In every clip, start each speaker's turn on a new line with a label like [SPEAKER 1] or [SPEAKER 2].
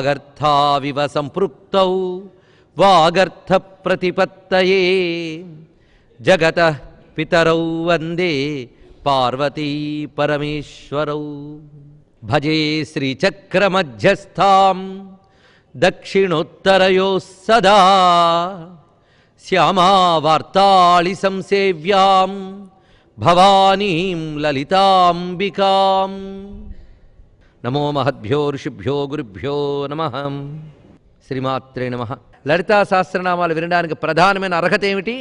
[SPEAKER 1] వాగర్థావివ సంపృక్తౌ వాగర్థ ప్రతిపత్తయే జగతః పితరౌ వందే పార్వతీ పరమేశ్వరౌ. భజే శ్రీచక్రమధ్యస్థాం దక్షిణోత్తరయోః సదా శ్యామావార్తాళి సంసేవ్యాం భవానీం లలితాంబికాం. నమో మహద్భ్యో ఋషిభ్యో గురుభ్యో నమః. శ్రీమాత్రే నమః. లలితా సహస్రనామాలు వినడానికి ప్రధానమైన అర్హత ఏమిటి?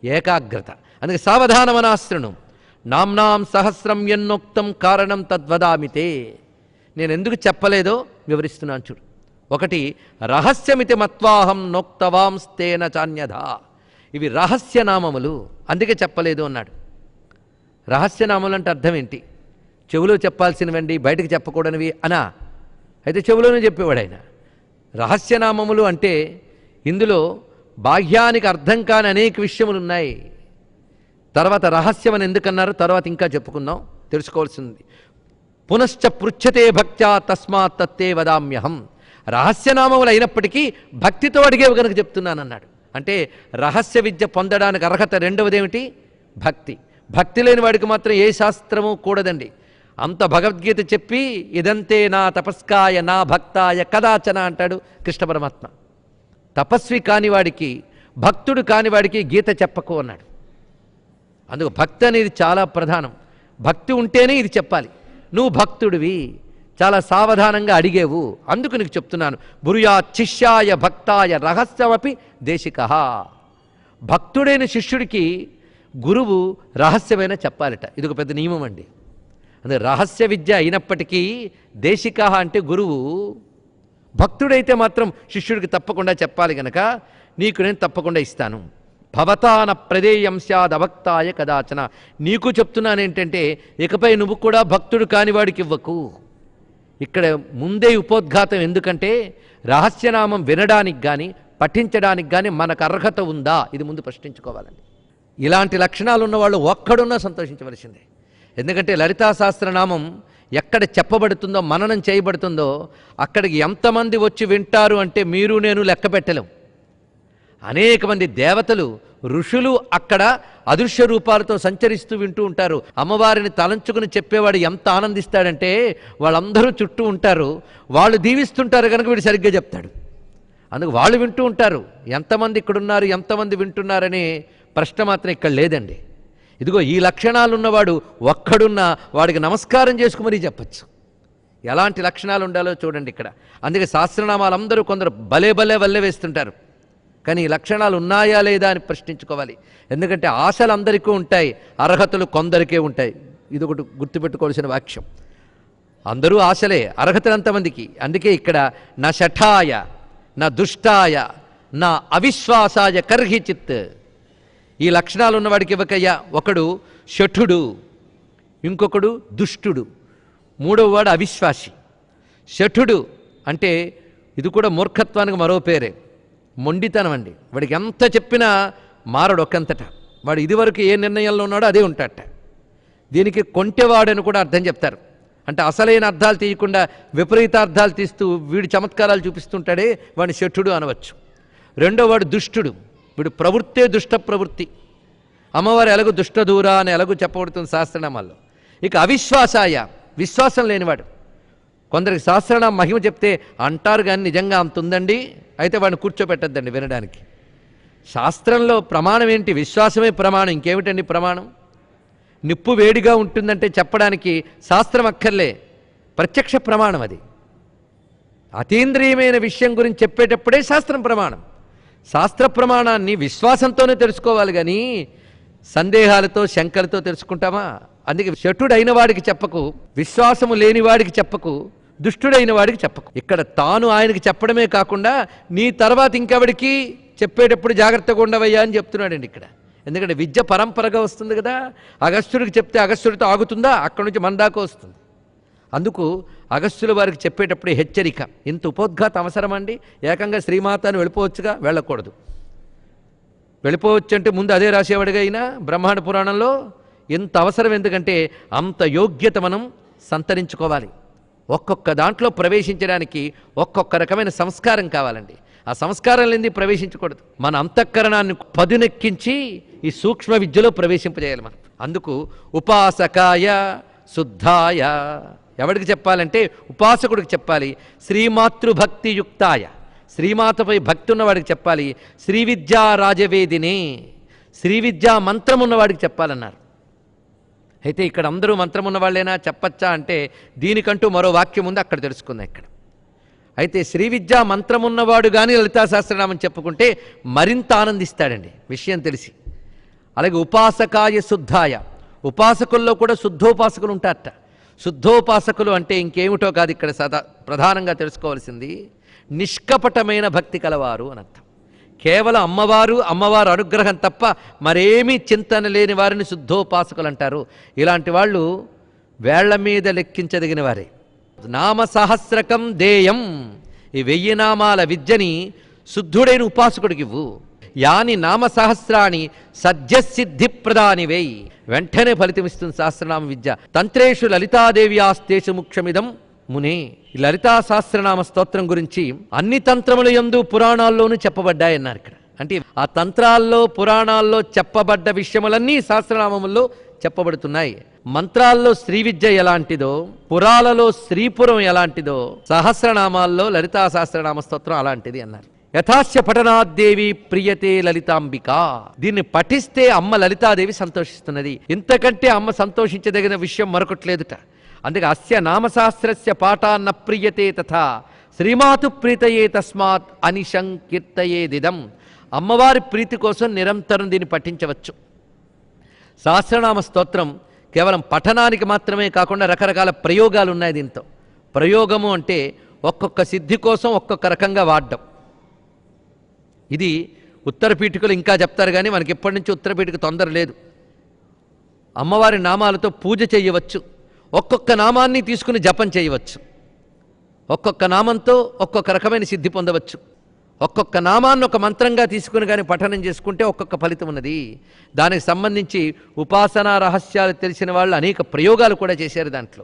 [SPEAKER 1] ఏకాగ్రత. అందుకే సావధానమనాశృణు నామ్నాం సహస్రం ఎన్నోక్తం కారణం తద్వదామితే. నేను ఎందుకు చెప్పలేదో వివరిస్తున్నాను చూడు. ఒకటి, రహస్యమితి మత్వాహం నోక్తవాంస్తేన చాన్యథా. ఇవి రహస్యనామములు, అందుకే చెప్పలేదు అన్నాడు. రహస్యనామములు అంటే అర్థం ఏంటి? చెవులో చెప్పాల్సినవండి, బయటకు చెప్పకూడనివి అనా? అయితే చెవులోనే చెప్పేవాడు ఆయన. రహస్యనామములు అంటే ఇందులో బాహ్యానికి అర్థం కాని అనేక విషయములు ఉన్నాయి. తర్వాత రహస్యం అని ఎందుకన్నారు తర్వాత ఇంకా చెప్పుకుందాం, తెలుసుకోవాల్సింది. పునశ్చ పృచ్ఛతే భక్త్యా తస్మాత్ తత్తే వదామ్యహం. రహస్యనామములు అయినప్పటికీ భక్తితో అడిగేవి కనుక చెప్తున్నానన్నాడు. అంటే రహస్య విద్య పొందడానికి అర్హత రెండవది ఏమిటి? భక్తి. భక్తి లేని వాడికి మాత్రం ఏ శాస్త్రము కూడదండి. అంత భగవద్గీత చెప్పి ఇదంతే నా తపస్కాయ నా భక్తాయ కదాచన అంటాడు కృష్ణ పరమాత్మ. తపస్వి కానివాడికి, భక్తుడు కానివాడికి గీత చెప్పకు అన్నాడు. అందుకు భక్తి అనేది చాలా ప్రధానం. భక్తి ఉంటేనే ఇది చెప్పాలి. నువ్వు భక్తుడివి, చాలా సావధానంగా అడిగేవు, అందుకు నీకు చెప్తున్నాను. భూయా శిష్యాయ భక్తాయ రహస్యమపి దేశికః. భక్తుడైన శిష్యుడికి గురువు రహస్యమైన చెప్పాలట. ఇది ఒక పెద్ద నియమం అండి. అంటే రహస్య విద్య అయినప్పటికీ దేశికః అంటే గురువు. భక్తుడైతే మాత్రం శిష్యుడికి తప్పకుండా చెప్పాలి గనక నీకు నేను తప్పకుండా ఇస్తాను. భవతాన ప్రదేయం స్యాద్ అవక్తాయ కదాచన. నీకు చెప్తున్నానేంటంటే ఇకపై నువ్వు కూడా భక్తుడు కానివాడికి ఇవ్వకు. ఇక్కడ ముందే ఉపోద్ఘాతం. ఎందుకంటే రహస్యనామం వినడానికి కానీ పఠించడానికి కానీ మనకు అర్హత ఉందా, ఇది ముందు ప్రశ్నించుకోవాలండి. ఇలాంటి లక్షణాలు ఉన్నవాళ్ళు ఒక్కడున్నా సంతోషించవలసిందే. ఎందుకంటే లలితా సహస్రనామం ఎక్కడ చెప్పబడుతుందో, మననం చేయబడుతుందో అక్కడికి ఎంతమంది వచ్చి వింటారు అంటే మీరు నేను లెక్క పెట్టలేం. అనేక మంది దేవతలు, ఋషులు అక్కడ అదృశ్య రూపాలతో సంచరిస్తూ వింటూ ఉంటారు. అమ్మవారిని తలంచుకుని చెప్పేవాడు ఎంత ఆనందిస్తాడంటే వాళ్ళందరూ చుట్టూ ఉంటారు, వాళ్ళు దీవిస్తుంటారు కనుక వీడు సరిగ్గా చెప్తాడు. అందుకు వాళ్ళు వింటూ ఉంటారు. ఎంతమంది ఇక్కడున్నారు, ఎంతమంది వింటున్నారనే ప్రశ్న మాత్రం ఇక్కడ లేదండి. ఇదిగో ఈ లక్షణాలు ఉన్నవాడు ఒక్కడున్నా వాడికి నమస్కారం చేసుకుమని చెప్పచ్చు. ఎలాంటి లక్షణాలు ఉండాలో చూడండి ఇక్కడ. అందుకే సహస్రనామాలు అందరూ కొందరు భలే వల్లే వేస్తుంటారు. కానీ ఈ లక్షణాలు ఉన్నాయా లేదా అని ప్రశ్నించుకోవాలి. ఎందుకంటే ఆశలు అందరికీ ఉంటాయి, అర్హతలు కొందరికే ఉంటాయి. ఇది ఒకటి గుర్తుపెట్టుకోవాల్సిన వాక్యం. అందరూ ఆశలే, అర్హతలు అంతమందికి. అందుకే ఇక్కడ నా శఠాయ నా దుష్టాయ నా అవిశ్వాసాయ కర్హిచిత్. ఈ లక్షణాలు ఉన్నవాడికి ఇవ్వకయ్యా. ఒకడు శఠుడు, ఇంకొకడు దుష్టుడు, మూడవ వాడు అవిశ్వాసి. శఠుడు అంటే ఇది కూడా మూర్ఖత్వానికి మరో పేరే, మొండితనం అండి. వాడికి ఎంత చెప్పినా మారడు ఒకంతట. వాడు ఇదివరకు ఏ నిర్ణయంలో ఉన్నాడో అదే ఉంటాడట. దీనికి కొంటెవాడని కూడా అర్థం చెప్తారు. అంటే అసలైన అర్థాలు తీయకుండా విపరీత అర్థాలు తీస్తూ వీడు చమత్కారాలు చూపిస్తుంటాడే వాడిని శఠుడు అనవచ్చు. రెండో వాడు దుష్టుడు. వీడు ప్రవృత్తే దుష్ట ప్రవృత్తి. అమ్మవారు ఎలాగో దుష్టదూర అని ఎలాగో చెప్పబడుతుంది శాస్త్రనామాల్లో. ఇక అవిశ్వాసాయ, విశ్వాసం లేనివాడు. కొందరికి సహస్రనామ మహిమ చెప్తే అంటారు కానీ నిజంగా అంత ఉందండి, అయితే వాడిని కూర్చోపెట్టద్దండి వినడానికి. శాస్త్రంలో ప్రమాణం ఏంటి? విశ్వాసమే ప్రమాణం. ఇంకేమిటండి ప్రమాణం? నిప్పు వేడిగా ఉంటుందంటే చెప్పడానికి శాస్త్రం అక్కర్లే, ప్రత్యక్ష ప్రమాణం అది. అతీంద్రియమైన విషయం గురించి చెప్పేటప్పుడే శాస్త్రం ప్రమాణం. శాస్త్ర ప్రమాణాన్ని విశ్వాసంతోనే తెలుసుకోవాలి కానీ సందేహాలతో శంకలతో తెలుసుకుంటామా? అందుకే శఠుడైన వాడికి చెప్పకు, విశ్వాసము లేని వాడికి చెప్పకు, దుష్టుడైన వాడికి చెప్పకు. ఇక్కడ తాను ఆయనకి చెప్పడమే కాకుండా నీ తర్వాత ఇంకెవడికి చెప్పేటప్పుడు జాగ్రత్తగా ఉండవయ్యా అని చెప్తున్నాడండి ఇక్కడ. ఎందుకంటే విద్య పరంపరగా వస్తుంది కదా. అగస్త్యుడికి చెప్తే అగస్త్యుడితో ఆగుతుందా? అక్కడి నుంచి మన దాకా వస్తుంది. అందుకు అగస్త్యుల వారికి చెప్పేటప్పుడు హెచ్చరిక. ఇంత ఉపోద్ఘాత అవసరమండి? ఏకంగా శ్రీమాతను వెళ్ళిపోవచ్చుగా, వెళ్ళకూడదు. వెళ్ళిపోవచ్చు అంటే ముందు అదే రాసేవాడిగా అయినా బ్రహ్మాండ పురాణంలో. ఇంత అవసరం ఎందుకంటే అంత యోగ్యత మనం సంతరించుకోవాలి. ఒక్కొక్క దాంట్లో ప్రవేశించడానికి ఒక్కొక్క రకమైన సంస్కారం కావాలండి. ఆ సంస్కారం లేనిది ప్రవేశించకూడదు. మన అంతఃకరణాన్ని పదునెక్కించి ఈ సూక్ష్మ విద్యలో ప్రవేశింపజేయాలి మనం. అందుకు ఉపాసకాయ శుద్ధాయ ఎవడికి చెప్పాలంటే ఉపాసకుడికి చెప్పాలి. శ్రీమాతృభక్తియుక్తాయ శ్రీమాతపై భక్తి ఉన్నవాడికి చెప్పాలి. శ్రీ విద్యా రాజవేదినే శ్రీ విద్యా మంత్రం ఉన్నవాడికి చెప్పాలన్నారు. అయితే ఇక్కడ అందరూ మంత్రం ఉన్నవాళ్ళైనా చెప్పచ్చా అంటే దీనికంటూ మరో వాక్యం ఉంది, అక్కడ తెలుసుకుందాం. ఇక్కడ అయితే శ్రీ విద్యా మంత్రం ఉన్నవాడు కానీ లలితా సహస్రనామం చెప్పుకుంటే మరింత ఆనందిస్తాడండి విషయం తెలిసి. అలాగే ఉపాసకాయ శుద్ధాయ ఉపాసకుల్లో కూడా శుద్ధోపాసకులు ఉంటారట. శుద్ధోపాసకులు అంటే ఇంకేమిటో కాదు, ఇక్కడ ప్రధానంగా తెలుసుకోవాల్సింది నిష్కపటమైన భక్తి కలవారు అని అర్థం. కేవలం అమ్మవారు అనుగ్రహం తప్ప మరేమీ చింతన లేని వారిని శుద్ధోపాసకులు అంటారు. ఇలాంటి వాళ్ళు వేళ్ల మీద లెక్కించదగిన వారే. నామ సహస్రకం దేయం ఈ 1000 నామాల విద్యని శుద్ధుడైన ఉపాసకుడికి ఇవ్వు. యాని నామ సహస్రాన్ని సద్యసిద్ధి ప్రదానివై వెంటనే ఫలితమిస్తుంది సహస్రనామ విద్య. తంత్రేషు లలితాదేవ్యాస్తేషు ముఖ్యమిదం మునే. ఈ లలితా సహస్రనామ స్తోత్రం గురించి అన్ని తంత్రముల యందు పురాణాల్లోనూ చెప్పబడ్డాయన్నారు. ఇక్కడ అంటే ఆ తంత్రాల్లో పురాణాల్లో చెప్పబడ్డ విషయములన్నీ సహస్రనామముల్లో చెప్పబడుతున్నాయి. మంత్రాల్లో శ్రీ విద్య ఎలాంటిదో, పురాలలో శ్రీపురం ఎలాంటిదో, సహస్రనామాల్లో లలితా సహస్రనామ స్తోత్రం అలాంటిది అన్నారు. యథాస్య పఠనాద్దేవి ప్రియతే లలితాంబిక. దీన్ని పఠిస్తే అమ్మ లలితాదేవి సంతోషిస్తున్నది. ఇంతకంటే అమ్మ సంతోషించదగిన విషయం మరొకట్లేదుట. అందుకే అస్య నామశాస్త్రస్య పాఠాన్న ప్రియతే తథా శ్రీమాతు ప్రీతయే తస్మాత్ అనిశం కీర్తయేదిదం. అమ్మవారి ప్రీతి కోసం నిరంతరం దీన్ని పఠించవచ్చు. సహస్రనామ స్తోత్రం కేవలం పఠనానికి మాత్రమే కాకుండా రకరకాల ప్రయోగాలు ఉన్నాయి దీంతో. ప్రయోగము అంటే ఒక్కొక్క సిద్ధి కోసం ఒక్కొక్క రకంగా వాడడం. ఇది ఉత్తరపీఠికలు ఇంకా చెప్తారు, కానీ మనకి ఎప్పటి నుంచి ఉత్తరపీఠిక తొందర లేదు. అమ్మవారి నామాలతో పూజ చేయవచ్చు. ఒక్కొక్క నామాన్ని తీసుకుని జపం చేయవచ్చు. ఒక్కొక్క నామంతో ఒక్కొక్క రకమైన సిద్ధి పొందవచ్చు. ఒక్కొక్క నామాన్ని ఒక మంత్రంగా తీసుకుని కానీ పఠనం చేసుకుంటే ఒక్కొక్క ఫలితం ఉన్నది. దానికి సంబంధించి ఉపాసనా రహస్యాలు తెలిసిన వాళ్ళు అనేక ప్రయోగాలు కూడా చేశారు దాంట్లో.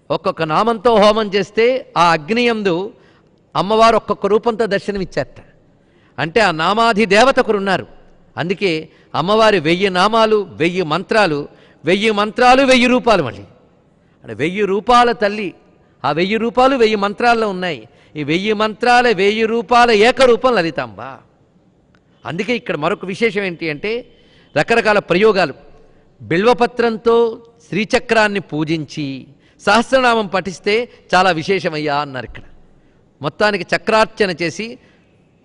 [SPEAKER 1] ఒక్కొక్క నామంతో హోమం చేస్తే ఆ అగ్నియందు అమ్మవారు ఒక్కొక్క రూపంతో దర్శనమిచ్చారట. అంటే ఆ నామాధి దేవత ఒకరున్నారు. అందుకే అమ్మవారి 1000 నామాలు 1000 మంత్రాలు 1000 మంత్రాలు 1000 రూపాలు. మళ్ళీ అంటే 1000 రూపాల తల్లి. ఆ 1000 రూపాలు 1000 మంత్రాల్లో ఉన్నాయి. ఈ 1000 మంత్రాల 1000 రూపాల ఏకరూపం లలితాంబ. అందుకే ఇక్కడ మరొక విశేషం ఏంటి అంటే రకరకాల ప్రయోగాలు. బిల్వపత్రంతో శ్రీచక్రాన్ని పూజించి సహస్రనామం పఠిస్తే చాలా విశేషమయ్యా అన్నారు. ఇక్కడ మొత్తానికి చక్రార్చన చేసి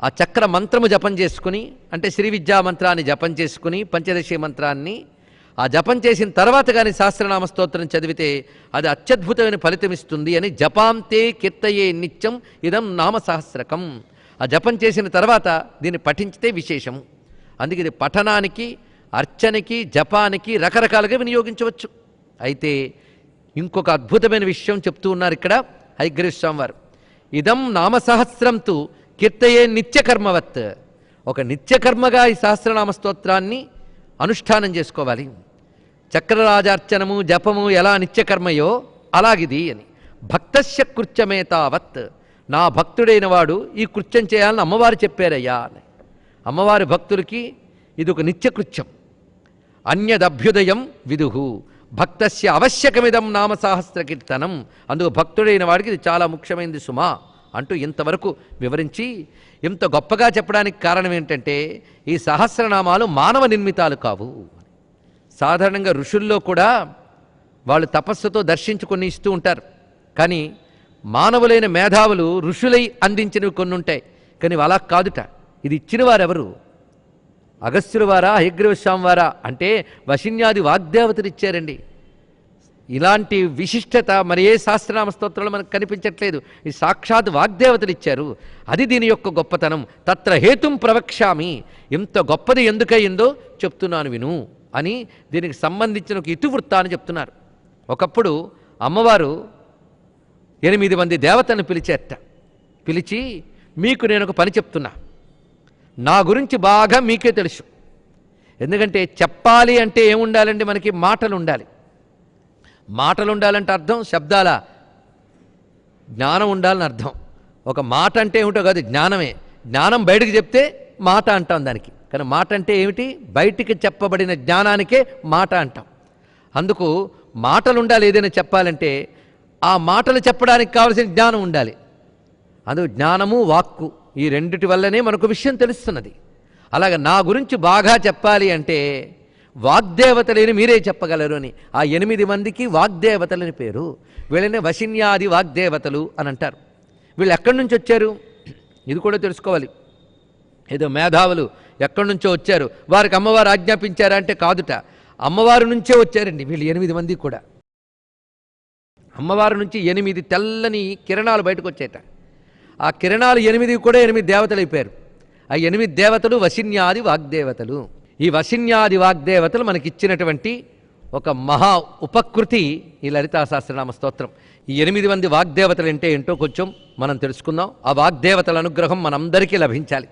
[SPEAKER 1] ఆ చక్ర మంత్రము జపం చేసుకుని, అంటే శ్రీ విద్యా మంత్రాన్ని జపం చేసుకుని పంచదశి మంత్రాన్ని ఆ జపం చేసిన తర్వాత కానీ సహస్రనామ స్తోత్రం చదివితే అది అత్యద్భుతమైన ఫలితమిస్తుంది అని జపాంతే కీర్తయే నిత్యం ఇదం నామ సహస్రకం. ఆ జపం చేసిన తర్వాత దీన్ని పఠించితే విశేషము. అందుకే ఇది పఠనానికి, అర్చనకి, జపానికి రకరకాలుగా వినియోగించవచ్చు. అయితే ఇంకొక అద్భుతమైన విషయం చెప్తూ ఉన్నారు ఇక్కడ హయగ్రీవ స్వామి వారు. ఇదం నామ సహస్రంతు కీర్తయే నిత్యకర్మవత్. ఒక నిత్యకర్మగా ఈ సహస్రనామ స్తోత్రాన్ని అనుష్ఠానం చేసుకోవాలి. చక్రరాజార్చనము జపము ఎలా నిత్యకర్మయో అలాగిది అని. భక్తస్య కృత్యమే తావత్. నా భక్తుడైన వాడు ఈ కృత్యం చేయాలని అమ్మవారు చెప్పారయ్యా అని. అమ్మవారి భక్తులకి ఇది ఒక నిత్యకృత్యం. అన్యదభ్యుదయం విదుహు భక్తస్య అవశ్యకమిదం నామ సహస్ర కీర్తనం. అందుకు భక్తుడైన వాడికి ఇది చాలా ముఖ్యమైనది సుమా అంటూ ఇంతవరకు వివరించి ఇంత గొప్పగా చెప్పడానికి కారణం ఏంటంటే ఈ సహస్రనామాలు మానవ నిర్మితాలు కావు. సాధారణంగా ఋషుల్లో కూడా వాళ్ళు తపస్సుతో దర్శించుకొని ఇస్తూ ఉంటారు. కానీ మానవులైన మేధావులు ఋషులై అందించినవి కొన్ని ఉంటాయి. కానీ అలా కాదుట. ఇది ఇచ్చిన వారెవరు? అగస్త్యుల వారా, హయగ్రీవ స్వామి వారా అంటే వశిన్యాది వాగ్దేవతలు ఇచ్చారండి. ఇలాంటి విశిష్టత మరి ఏ సహస్రనామ స్తోత్రంలో మనకు కనిపించట్లేదు. ఈ సాక్షాత్ వాగ్దేవతలు ఇచ్చారు. అది దీని యొక్క గొప్పతనం. తత్ర హేతుం ప్రవక్ష్యామి. ఇంత గొప్పది ఎందుకయిందో చెప్తున్నాను విను అని దీనికి సంబంధించిన ఒక ఇతివృత్తాన్ని చెప్తున్నారు. ఒకప్పుడు అమ్మవారు 8 మంది దేవతలను పిలిచేట. పిలిచి మీకు నేను ఒక పని చెప్తున్నా, నా గురించి బాగా మీకే తెలుసు. ఎందుకంటే చెప్పాలి అంటే ఏముండాలండి? మనకి మాటలు ఉండాలి. మాటలు ఉండాలంటే అర్థం శబ్దాల జ్ఞానం ఉండాలని అర్థం. ఒక మాట అంటే ఏమిటో కాదు, జ్ఞానమే. జ్ఞానం బయటకు చెప్తే మాట అంటాం దానికి. కానీ మాట అంటే ఏమిటి? బయటికి చెప్పబడిన జ్ఞానానికే మాట అంటాం. అందుకు మాటలు ఉండాలి. ఏదైనా చెప్పాలంటే ఆ మాటలు చెప్పడానికి కావలసిన జ్ఞానం ఉండాలి. అందుకు జ్ఞానము వాక్కు ఈ రెండిటి వల్లనే మనకు విషయం తెలుస్తున్నది. అలాగే నా గురించి బాగా చెప్పాలి అంటే వాగ్దేవతలేని మీరే చెప్పగలరు అని. ఆ 8 మందికి వాగ్దేవతలని పేరు. వీళ్ళనే వశిన్యాది వాగ్దేవతలు అని అంటారు. వీళ్ళు ఎక్కడి నుంచి వచ్చారు ఇది కూడా తెలుసుకోవాలి. ఏదో మేధావులు ఎక్కడి నుంచో వచ్చారు, వారికి అమ్మవారు ఆజ్ఞాపించారా అంటే కాదుట, అమ్మవారి నుంచే వచ్చారండి వీళ్ళు 8 మంది కూడా. అమ్మవారి నుంచి 8 తెల్లని కిరణాలు బయటకు వచ్చాయట. ఆ కిరణాలు 8 కూడా 8 దేవతలు అయిపోయారు. ఆ 8 దేవతలు వశిన్యాది వాగ్దేవతలు. ఈ వశిన్యాది వాగ్దేవతలు మనకిచ్చినటువంటి ఒక మహా ఉపకృతి ఈ లలితా సహస్రనామ స్తోత్రం. ఈ 8 మంది వాగ్దేవతలు అంటే ఏంటో కొంచెం మనం తెలుసుకుందాం. ఆ వాగ్దేవతల అనుగ్రహం మనందరికీ లభించాలి.